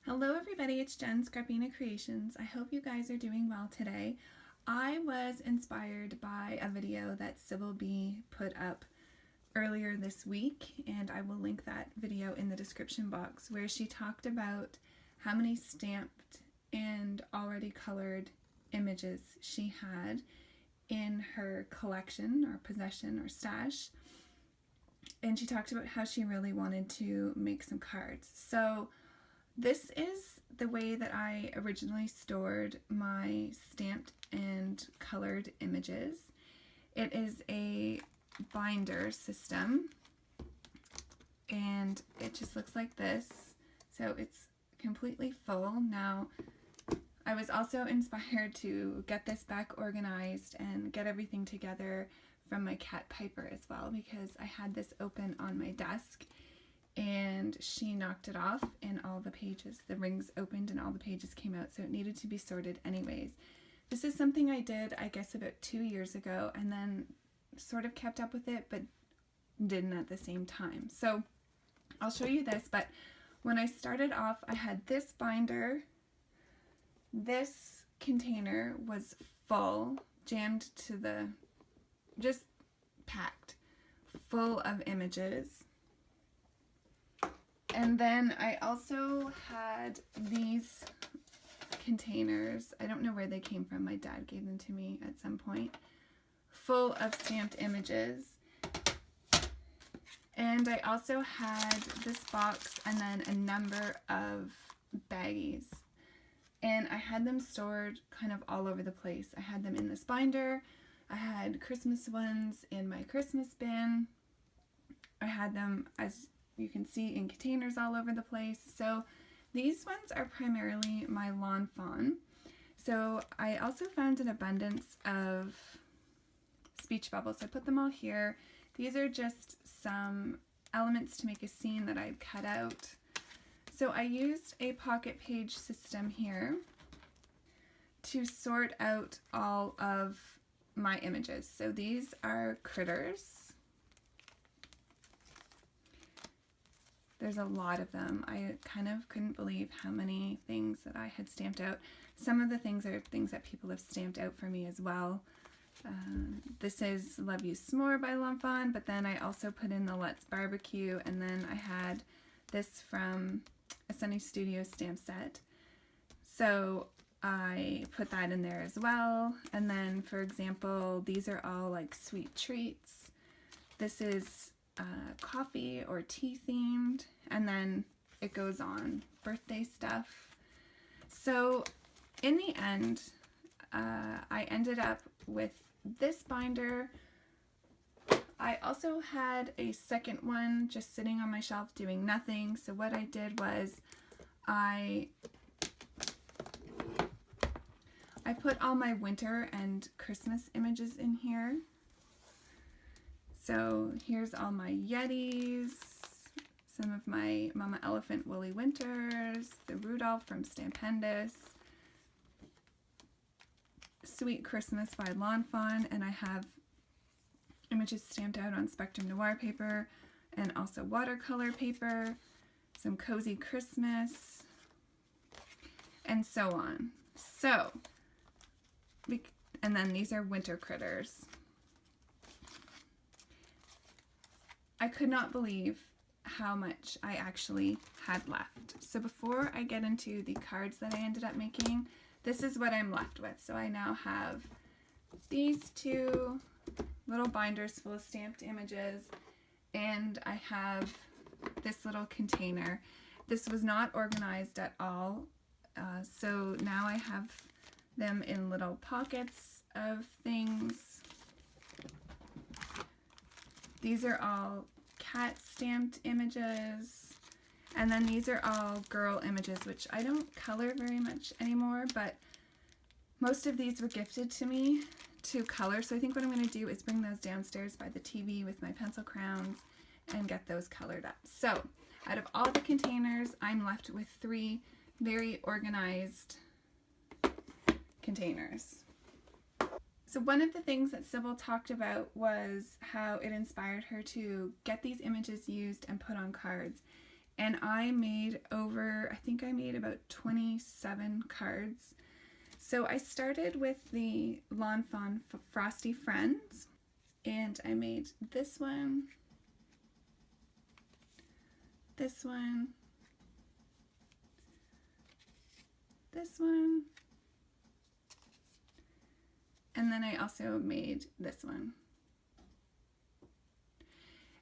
Hello everybody, it's Jenn, Scrapbena Creations. I hope you guys are doing well today. I was inspired by a video that Sybil B put up earlier this week, and I will link that video in the description box, where she talked about how many stamped and already colored images she had in her collection or possession or stash. And she talked about how she really wanted to make some cards. So this is the way that I originally stored my stamped and colored images. It is a binder system, and it just looks like this. So it's completely full. Now, I was also inspired to get this back organized and get everything together from my cat Piper as well, because I had this open on my desk and she knocked it off and all the pages, the rings opened and all the pages came out, so it needed to be sorted anyways. This is something I did, I guess, about 2 years ago, and then sort of kept up with it but didn't at the same time. So I'll show you this, but when I started off, I had this binder. This container was full, jammed to the, just packed, full of images. And then I also had these containers. I don't know where they came from. My dad gave them to me at some point, full of stamped images. And I also had this box and then a number of baggies. And I had them stored kind of all over the place. I had them in this binder. I had Christmas ones in my Christmas bin. I had them, as you can see, in containers all over the place. So these ones are primarily my lawn fawn. So I also found an abundance of speech bubbles. So I put them all here. These are just some elements to make a scene that I've cut out. So I used a pocket page system here to sort out all of my images. So these are critters. There's a lot of them. I kind of couldn't believe how many things that I had stamped out. Some of the things are things that people have stamped out for me as well. This is Love You S'more by L'Enfant, but then I also put in the Let's Barbecue, and then I had this from a Sunny Studio stamp set. So I put that in there as well. And then, for example, these are all like sweet treats. This is coffee or tea themed, and then it goes on, birthday stuff. So in the end, I ended up with this binder. I also had a second one just sitting on my shelf doing nothing. So what I did was I put all my winter and Christmas images in here. So here's all my Yetis, some of my Mama Elephant Woolly Winters, the Rudolph from Stampendous, Sweet Christmas by Lawn Fawn, and I have images stamped out on Spectrum Noir paper and also watercolor paper, some Cozy Christmas, and so on. So, and then these are winter critters. I could not believe how much I actually had left. So before I get into the cards that I ended up making, this is what I'm left with. So I now have these two little binders full of stamped images, and I have this little container. This was not organized at all, so now I have them in little pockets of things. These are all cat stamped images, and then these are all girl images, which I don't color very much anymore, but most of these were gifted to me to color. So I think what I'm going to do is bring those downstairs by the TV with my pencil crowns and get those colored up. So out of all the containers, I'm left with 3 very organized containers. So one of the things that Sybil talked about was how it inspired her to get these images used and put on cards. and I made I think I made about 27 cards. So I started with the Lawn Fawn Frosty Friends, and I made this one, this one, this one, and then I also made this one.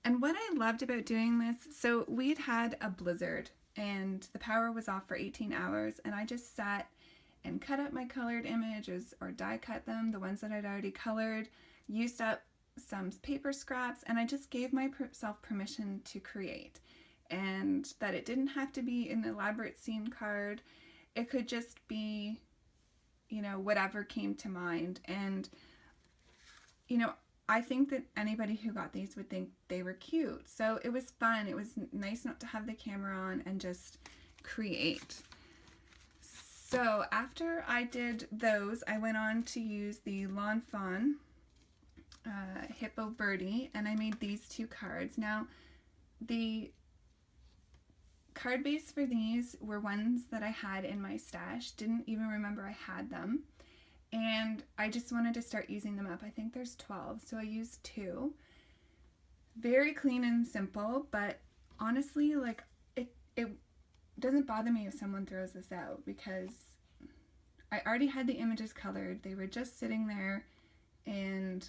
And what I loved about doing this, so we'd had a blizzard and the power was off for 18 hours, and I just sat and cut up my colored images or die cut them, the ones that I'd already colored, used up some paper scraps, and I just gave myself permission to create. And that it didn't have to be an elaborate scene card. It could just be, you know, whatever came to mind. And, you know, I think that anybody who got these would think they were cute. So it was fun. It was nice not to have the camera on and just create. So after I did those, I went on to use the Lawn Fawn Hippo Birdie, and I made these two cards. Now, the card base for these were ones that I had in my stash. Didn't even remember I had them. And I just wanted to start using them up. I think there's 12, so I used 2. Very clean and simple, but honestly, like, it doesn't bother me if someone throws this out, because I already had the images colored. They were just sitting there, and,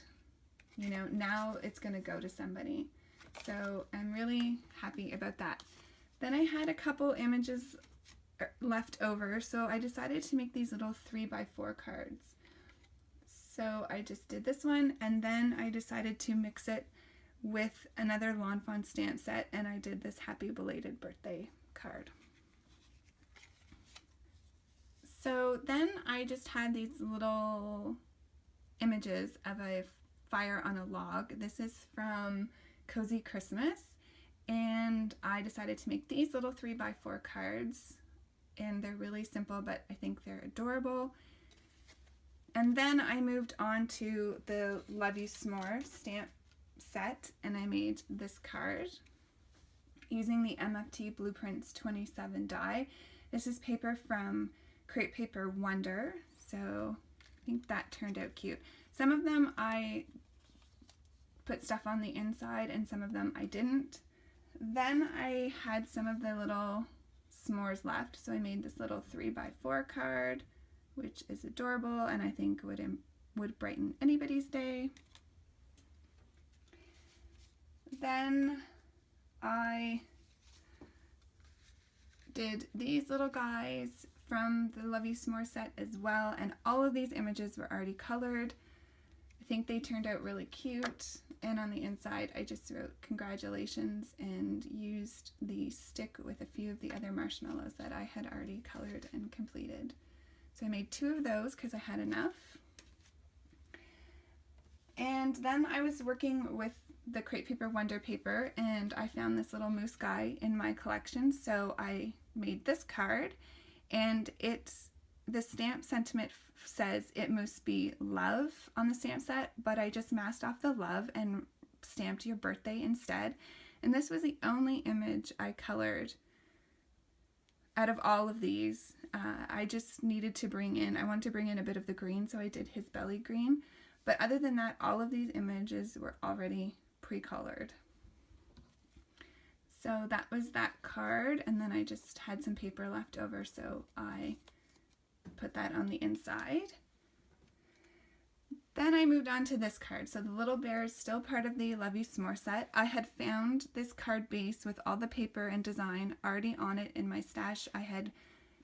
you know, now it's going to go to somebody. So I'm really happy about that. Then I had a couple images left over, so I decided to make these little 3x4 cards. So I just did this one, and then I decided to mix it with another Lawn Fawn stamp set, and I did this Happy Belated Birthday card. So then I just had these little images of a fire on a log. This is from Cozy Christmas, and I decided to make these little 3x4 cards, and they're really simple, but I think they're adorable. And then I moved on to the Love You S'more stamp set, and I made this card using the MFT Blueprints 27 die. This is paper from Crepe Paper Wonder, so I think that turned out cute. Some of them I put stuff on the inside, and some of them I didn't. Then I had some of the little s'mores left, so I made this little 3x4 card, which is adorable, and I think would brighten anybody's day. Then I did these little guys from the Love You S'more set as well, and all of these images were already colored. I think they turned out really cute, and on the inside I just wrote congratulations and used the stick with a few of the other marshmallows that I had already colored and completed. So I made 2 of those because I had enough. And then I was working with the Crepe Paper Wonder paper, and I found this little moose guy in my collection, so I made this card, and the stamp sentiment says it must be love on the stamp set, but I just masked off the love and stamped your birthday instead. And this was the only image I colored out of all of these. I just needed to I wanted to bring in a bit of the green, so I did his belly green. But other than that, all of these images were already pre-colored. So that was that card, and then I just had some paper left over, so I put that on the inside. Then I moved on to this card. So the little bear is still part of the Love You S'more set. I had found this card base with all the paper and design already on it in my stash. I had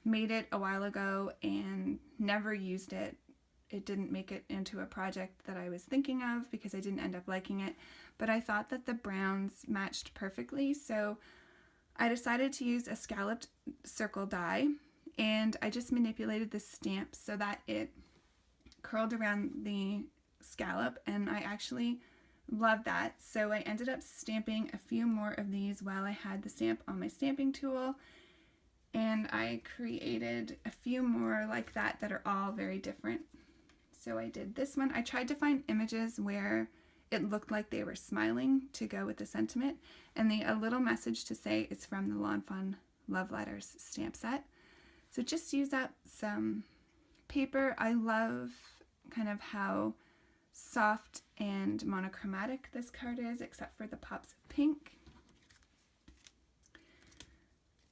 made it a while ago and never used it. It didn't make it into a project that I was thinking of because I didn't end up liking it, but I thought that the browns matched perfectly, so I decided to use a scalloped circle die, and I just manipulated the stamp so that it curled around the scallop, and I actually love that. So I ended up stamping a few more of these while I had the stamp on my stamping tool, and I created a few more like that that are all very different. So I did this one. I tried to find images where it looked like they were smiling to go with the sentiment. And a little message to say it's from the Lawn Fawn Love Letters stamp set. So just use up some paper. I love kind of how soft and monochromatic this card is, except for the pops of pink.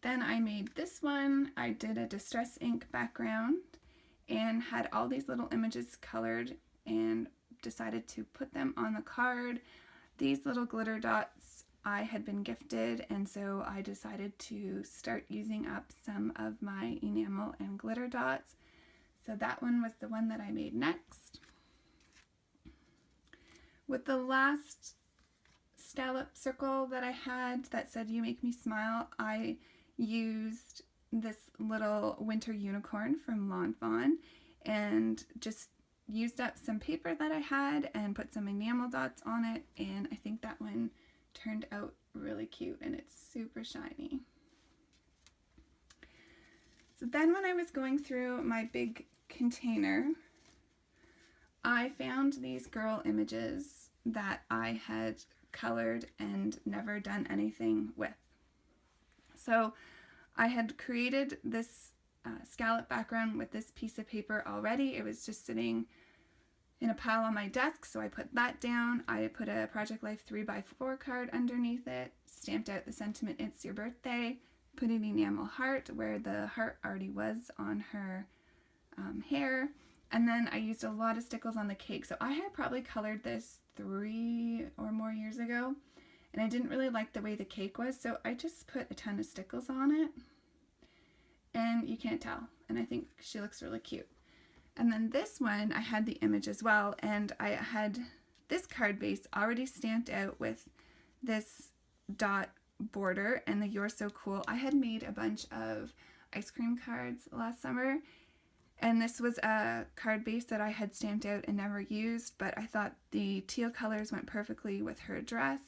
Then I made this one. I did a distress ink background and had all these little images colored and decided to put them on the card. These little glitter dots I had been gifted, and so I decided to start using up some of my enamel and glitter dots. So that one was the one that I made next. With the last scallop circle that I had that said "You Make Me Smile," I used this little winter unicorn from Lawn Fawn and just used up some paper that I had and put some enamel dots on it, and I think that one turned out really cute and it's super shiny. So then when I was going through my big container, I found these girl images that I had colored and never done anything with. So I had created this scallop background with this piece of paper already. It was just sitting in a pile on my desk, so I put that down. I put a Project Life 3x4 card underneath it, stamped out the sentiment "It's Your Birthday," put an enamel heart where the heart already was on her hair, and then I used a lot of stickles on the cake. So I had probably colored this 3 or more years ago, and I didn't really like the way the cake was, so I just put a ton of stickles on it, and you can't tell, and I think she looks really cute. And then this one, I had the image as well, and I had this card base already stamped out with this dot border and the "You're So Cool." I had made a bunch of ice cream cards last summer, and this was a card base that I had stamped out and never used, but I thought the teal colors went perfectly with her dress,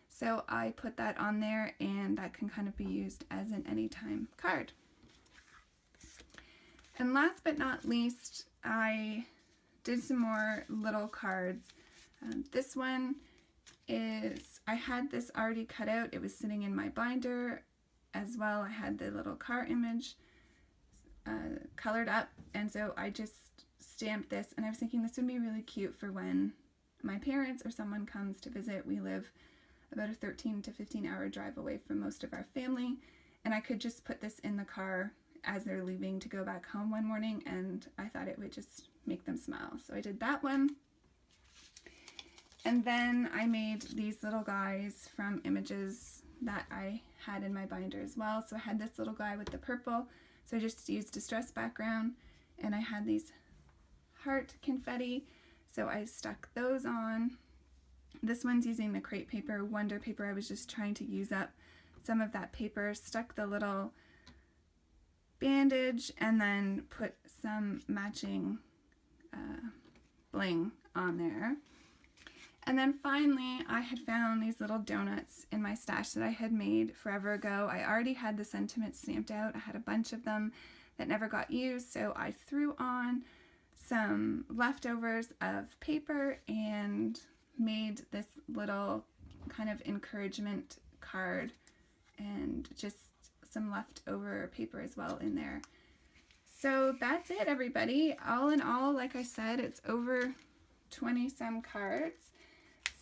so I put that on there, and that can kind of be used as an anytime card. And last but not least, I did some more little cards. This one is, I had this already cut out. It was sitting in my binder as well. I had the little car image colored up, and so I just stamped this, and I was thinking this would be really cute for when my parents or someone comes to visit. We live about a 13 to 15 hour drive away from most of our family, and I could just put this in the car as they're leaving to go back home one morning, and I thought it would just make them smile. So I did that one. And then I made these little guys from images that I had in my binder as well. So I had this little guy with the purple, so I just used distress background, and I had these heart confetti, so I stuck those on. This one's using the crepe paper, Wonder paper. I was just trying to use up some of that paper, stuck the little bandage, and then put some matching bling on there. And then finally, I had found these little donuts in my stash that I had made forever ago. I already had the sentiment stamped out. I had a bunch of them that never got used, so I threw on some leftovers of paper and made this little kind of encouragement card, and just some leftover paper as well in there. So that's it, everybody. All in all, like I said, it's over 20 some cards.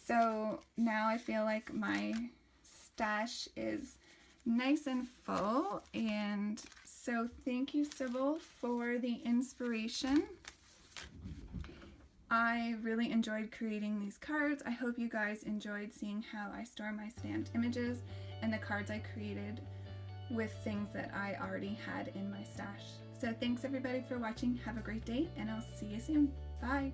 So now I feel like my stash is nice and full, and so thank you, Sybil, for the inspiration. I really enjoyed creating these cards. I hope you guys enjoyed seeing how I store my stamped images and the cards I created with things that I already had in my stash. So thanks everybody for watching. Have a great day, and I'll see you soon. Bye!